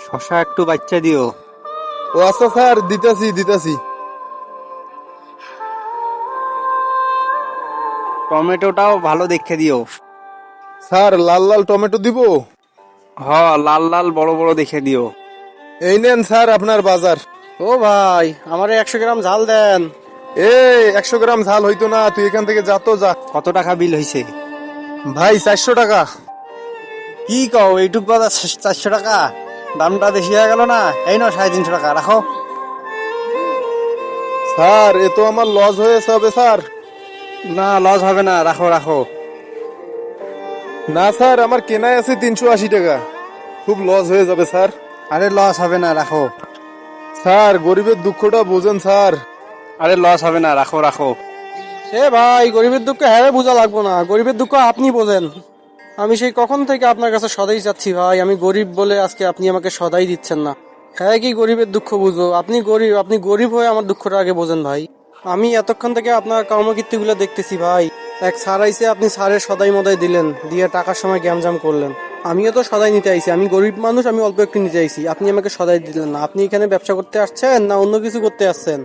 শশা একটু বাচ্চা দিও। ও আচ্ছা স্যার, দিতাছি দিতাছি। টমেটোটাও ভালো দেখে দিও। স্যার লাল লাল টমেটো দিব? হ, লাল লাল বড় বড় দেখে দিও। এই নেন স্যার আপনার বাজার। ও ভাই, আমারে 100 গ্রাম ঝাল দেন। 100 গ্রাম ঝাল হইতো না, তুই এখান থেকে যা তো যা। কত টাকা বিল হয়েছে? ভাই 400 টাকা। কি কও, এইটুক বাজার 400 টাকা? দামটা বেশি হয়ে গেল না? এই নাও 350 টাকা রাখো। স্যার এ তো আমার লস হয়েছে হবে স্যার। না, লস হবে না, রাখো রাখো। না স্যার, আমার কেনাই আছে 380 টাকা, খুব লস হয়ে যাবে স্যার। আরে লস হবে না, রাখো। স্যার গরিবের দুঃখটা বোঝেন স্যার। আরে লস হবে না, রাখো রাখো। এ ভাই, গরিবের দুঃখ হ্যাঁ বোঝা লাগবো না, গরিবের দুঃখ আপনি বোঝেন। আমি সেই কখন থেকে আপনার কাছে সদাই চাচ্ছি ভাই, আমি গরিব বলে আজকে আপনি আমাকে সদাই দিচ্ছেন না। হ্যাঁ কি গরিবের দুঃখ বুঝো? আপনি গরিব হয়ে আমার দুঃখটা আগে বোঝেন ভাই। আমি এতক্ষণ থেকে আপনার কর্মকীর্তিগুলো দেখতেছি ভাই। এক স্যার আইসে, আপনি স্যারের সদাই মদাই দিলেন, দিয়ে টাকার সময় গ্যামজাম করলেন। আমিও তো সদাই নিতে আইছি, আমি গরিব মানুষ, আমি অল্প একটু নিতে আইছি, আপনি আমাকে সদাই দিলেন না। আপনি এখানে ব্যবসা করতে আসছেন না অন্য কিছু করতে আসছেন?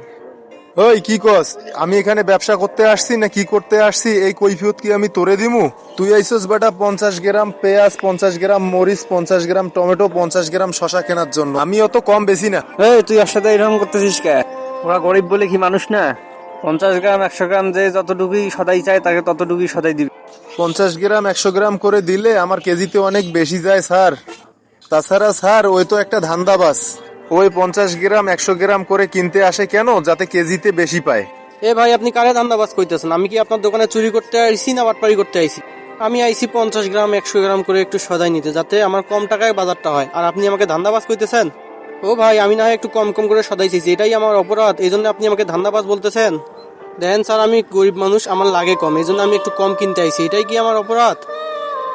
ওই কি কস, আমি এখানে ব্যবসা করতে আসছি না কি করতে আসছি এই কৈফিয়ত কি আমি তোরে দিমু? তুই আইসস বেটা 50 গ্রাম পেঁয়াজ, 50 গ্রাম মরিচ, 50 গ্রাম টমেটো, 50 গ্রাম শশা কেনার জন্য। আমি অত কম বেশি না। এই তুই ওর সাথে এরকম করতেছিস কে? ওরা গরিব বলে কি মানুষ না? 50 গ্রাম 100 গ্রাম যে যতটুকুই সদাই চায় তাকে ততটুকুই সদাই দিবি। 50 গ্রাম 100 গ্রাম করে দিলে আমার কেজিতে অনেক বেশি যায় স্যার। তাছাড়া স্যার ওই তো একটা ধান্দাবাজ, ওই 50 গ্রাম 100 গ্রাম করে কিনতে আসে কেন? যাতে কেজিতে বেশি পায়। এ ভাই, আপনি কারে ধান্দাবাজ কইতেছেন? আমি কি আপনার দোকানে চুরি করতে আইছি না বাটপারি করতে আইছি? আমি আইছি 50 গ্রাম 100 গ্রাম করে একটু সদাই নিতে, যাতে আমার কম টাকায় বাজারটা হয়। আর আপনি আমাকে ধান্দাবাজ কইতেছেন? ও ভাই, আমি না হয় একটু কম কম করে সদাই চাইছি, এটাই আমার অপরাধ? এই জন্য আপনি আমাকে ধান্দাবাজ বলতেছেন? দেখেন স্যার, আমি গরিব মানুষ, আমার লাগে কম, এই জন্য আমি একটু কম কিনতে আইছি, এটাই কি আমার অপরাধ?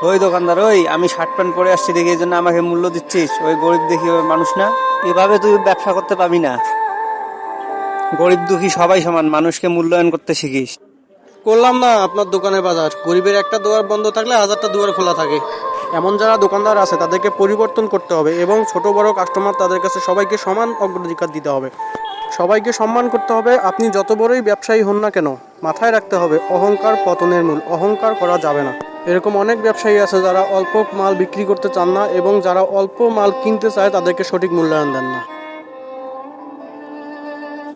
ওই দোকানদার, ওই আমি শার্ট প্যান্ট পরে আসছি দেখি এই জন্য আমাকে মূল্য দিচ্ছিস? ওই গরিব দেখি ওই মানুষ না? এভাবে তুই ব্যবসা করতে পাবি না। গরিব দুঃখী সবাই সমান, মানুষকে মূল্যায়ন করতে শিখিস। করলাম না আপনার দোকানের বাজার? গরিবের একটা দুয়ার বন্ধ থাকলে হাজারটা দুয়ার খোলা থাকে। এমন যারা দোকানদার আছে তাদেরকে পরিবর্তন করতে হবে, এবং ছোট বড় কাস্টমার তাদের কাছে সবাইকে সমান অগ্রাধিকার দিতে হবে, সবাইকে সম্মান করতে হবে। আপনি যত বড়ই ব্যবসায়ী হন না কেন, মাথায় রাখতে হবে অহংকার পতনের মূল, অহংকার করা যাবে না। এরকম অনেক ব্যবসায়ী আছে যারা অল্প মাল বিক্রি করতে চান না, এবং যারা অল্প মাল কিনতে চায় তাদেরকে সঠিক মূল্যায়ন দেন না।